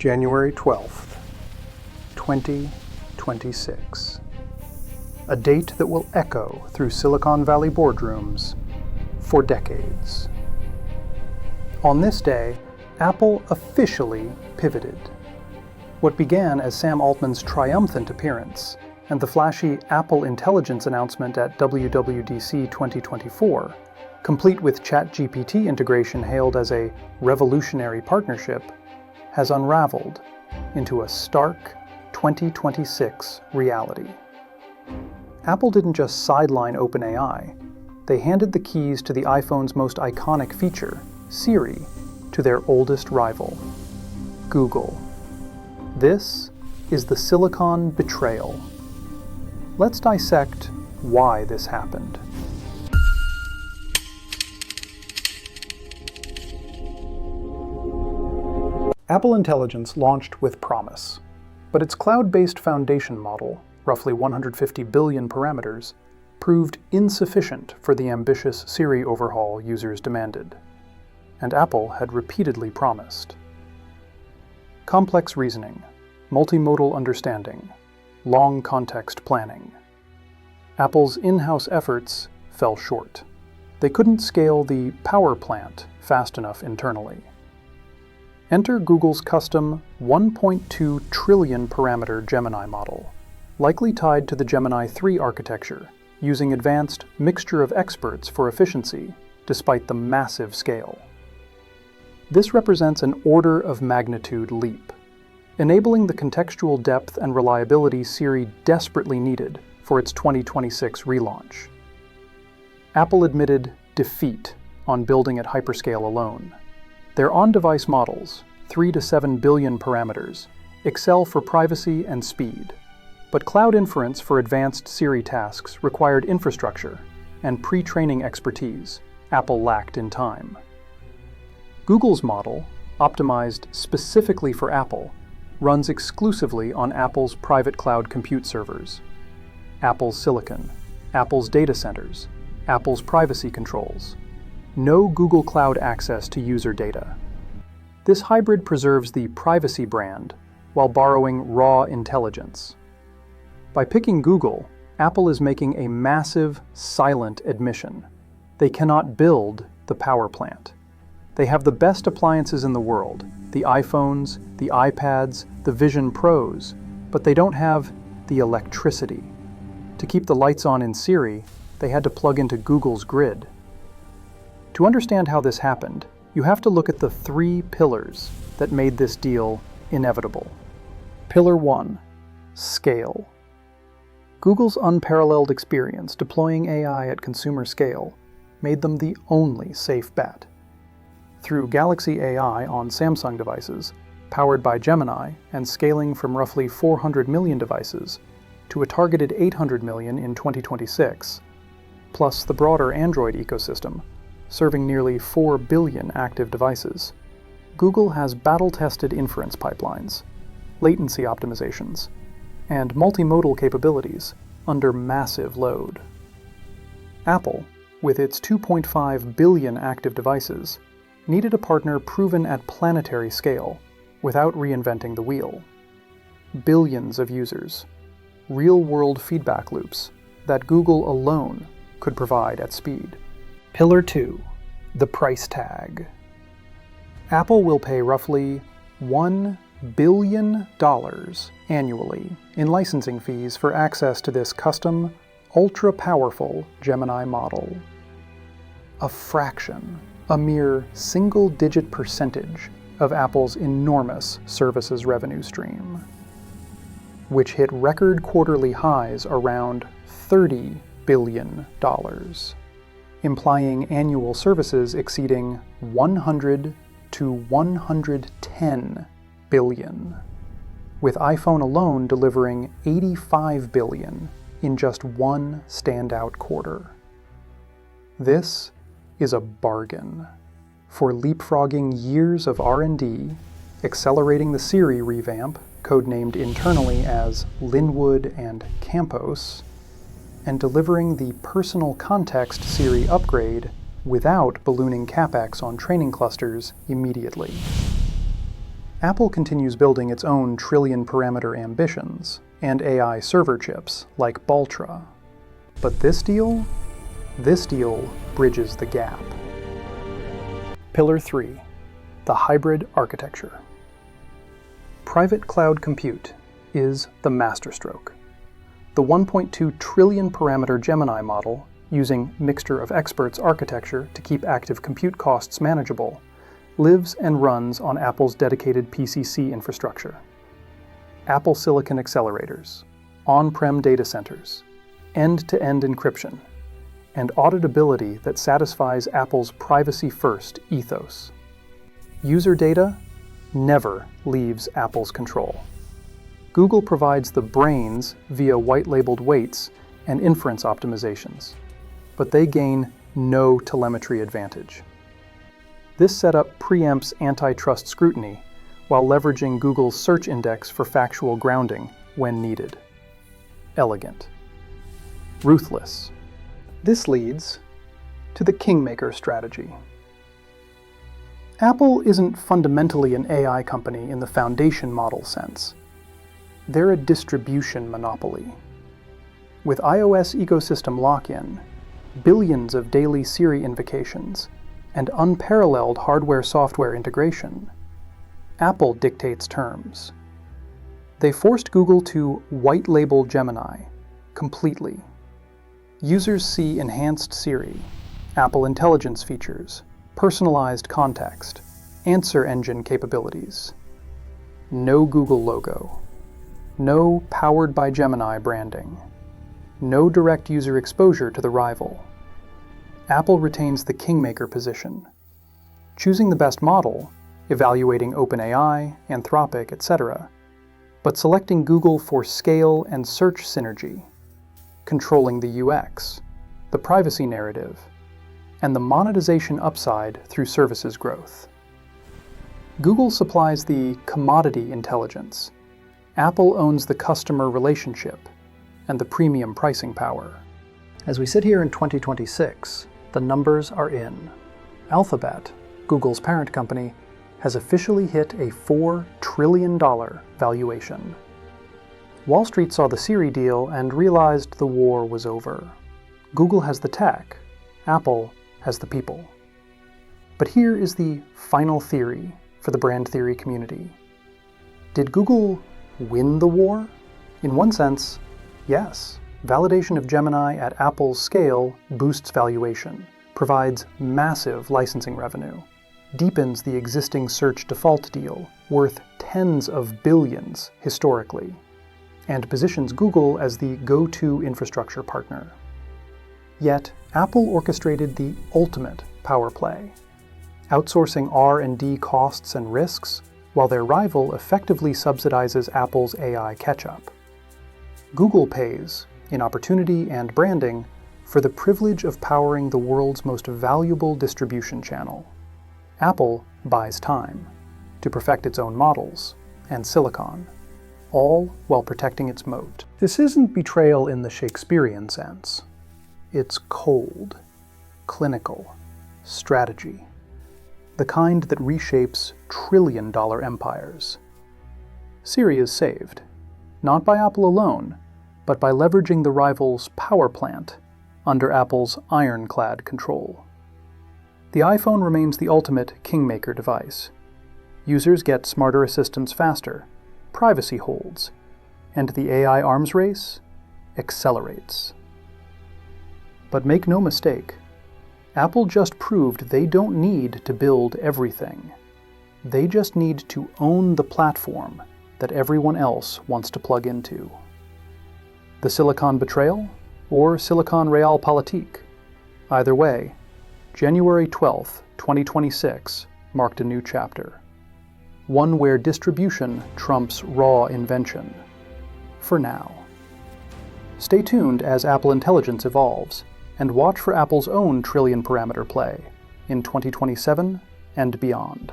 January 12th, 2026. A date that will echo through Silicon Valley boardrooms for decades. On this day, Apple officially pivoted. What began as Sam Altman's triumphant appearance and the flashy Apple Intelligence announcement at WWDC 2024, complete with ChatGPT integration hailed as a revolutionary partnership, has unraveled into a stark 2026 reality. Apple didn't just sideline OpenAI, they handed the keys to the iPhone's most iconic feature, Siri, to their oldest rival, Google. This is the Silicon Betrayal. Let's dissect why this happened. Apple Intelligence launched with promise, but its cloud-based foundation model, roughly 150 billion parameters, proved insufficient for the ambitious Siri overhaul users demanded, and Apple had repeatedly promised. Complex reasoning, multimodal understanding, long context planning. Apple's in-house efforts fell short. They couldn't scale the power plant fast enough internally. Enter Google's custom 1.2 trillion parameter Gemini model, likely tied to the Gemini 3 architecture, using advanced mixture of experts for efficiency, despite the massive scale. This represents an order of magnitude leap, enabling the contextual depth and reliability Siri desperately needed for its 2026 relaunch. Apple admitted defeat on building at hyperscale alone. Their on-device models, 3 to 7 billion parameters, excel for privacy and speed, but cloud inference for advanced Siri tasks required infrastructure and pre-training expertise Apple lacked in time. Google's model, optimized specifically for Apple, runs exclusively on Apple's private cloud compute servers, Apple's silicon, Apple's data centers, Apple's privacy controls. No Google Cloud access to user data. This hybrid preserves the privacy brand while borrowing raw intelligence. By picking Google, Apple is making a massive, silent admission. They cannot build the power plant. They have the best appliances in the world, the iPhones, the iPads, the Vision Pros, but they don't have the electricity. To keep the lights on in Siri, they had to plug into Google's grid. To understand how this happened, you have to look at the 3 pillars that made this deal inevitable. Pillar 1, scale. Google's unparalleled experience deploying AI at consumer scale made them the only safe bet. Through Galaxy AI on Samsung devices, powered by Gemini and scaling from roughly 400 million devices to a targeted 800 million in 2026, plus the broader Android ecosystem, serving nearly 4 billion active devices, Google has battle-tested inference pipelines, latency optimizations, and multimodal capabilities under massive load. Apple, with its 2.5 billion active devices, needed a partner proven at planetary scale without reinventing the wheel. Billions of users, real-world feedback loops that Google alone could provide at speed. Pillar 2, the price tag. Apple will pay roughly $1 billion annually in licensing fees for access to this custom, ultra-powerful Gemini model. A fraction, a mere single-digit percentage of Apple's enormous services revenue stream, which hit record quarterly highs around $30 billion. Implying annual services exceeding 100 to 110 billion, with iPhone alone delivering 85 billion in just one standout quarter. This is a bargain for leapfrogging years of R&D, accelerating the Siri revamp, codenamed internally as Linwood and Campos, and delivering the personal context Siri upgrade without ballooning CapEx on training clusters immediately. Apple continues building its own trillion-parameter ambitions and AI server chips like Baltra. But this deal bridges the gap. Pillar 3. The hybrid architecture. Private cloud compute is the masterstroke. The 1.2 trillion parameter Gemini model, using mixture of experts architecture to keep active compute costs manageable, lives and runs on Apple's dedicated PCC infrastructure. Apple Silicon accelerators, on-prem data centers, end-to-end encryption, and auditability that satisfies Apple's privacy-first ethos. User data never leaves Apple's control. Google provides the brains via white-labeled weights and inference optimizations, but they gain no telemetry advantage. This setup preempts antitrust scrutiny while leveraging Google's search index for factual grounding when needed. Elegant. Ruthless. This leads to the kingmaker strategy. Apple isn't fundamentally an AI company in the foundation model sense. They're a distribution monopoly. With iOS ecosystem lock-in, billions of daily Siri invocations, and unparalleled hardware-software integration, Apple dictates terms. They forced Google to white-label Gemini completely. Users see enhanced Siri, Apple Intelligence features, personalized context, answer engine capabilities. No Google logo. No powered by Gemini branding. No direct user exposure to the rival. Apple retains the kingmaker position, choosing the best model, evaluating OpenAI, Anthropic, etc., but selecting Google for scale and search synergy, controlling the UX, the privacy narrative, and the monetization upside through services growth. Google supplies the commodity intelligence. Apple owns the customer relationship and the premium pricing power. As we sit here in 2026, the numbers are in. Alphabet, Google's parent company, has officially hit a $4 trillion valuation. Wall Street saw the Siri deal and realized the war was over. Google has the tech, Apple has the people. But here is the final theory for the brand theory community. Did Google win the war? In one sense, yes. Validation of Gemini at Apple's scale boosts valuation, provides massive licensing revenue, deepens the existing search default deal, worth tens of billions historically, and positions Google as the go-to infrastructure partner. Yet, Apple orchestrated the ultimate power play, outsourcing R&D costs and risks, while their rival effectively subsidizes Apple's AI catch-up. Google pays, in opportunity and branding, for the privilege of powering the world's most valuable distribution channel. Apple buys time to perfect its own models and silicon, all while protecting its moat. This isn't betrayal in the Shakespearean sense. It's cold, clinical strategy, the kind that reshapes trillion-dollar empires. Siri is saved, not by Apple alone, but by leveraging the rival's power plant under Apple's ironclad control. The iPhone remains the ultimate kingmaker device. Users get smarter assistants faster, privacy holds, and the AI arms race accelerates. But make no mistake, Apple just proved they don't need to build everything. They just need to own the platform that everyone else wants to plug into. The Silicon Betrayal or Silicon Realpolitik? Either way, January 12, 2026 marked a new chapter. One where distribution trumps raw invention. For now. Stay tuned as Apple Intelligence evolves, and watch for Apple's own trillion-parameter play in 2027 and beyond.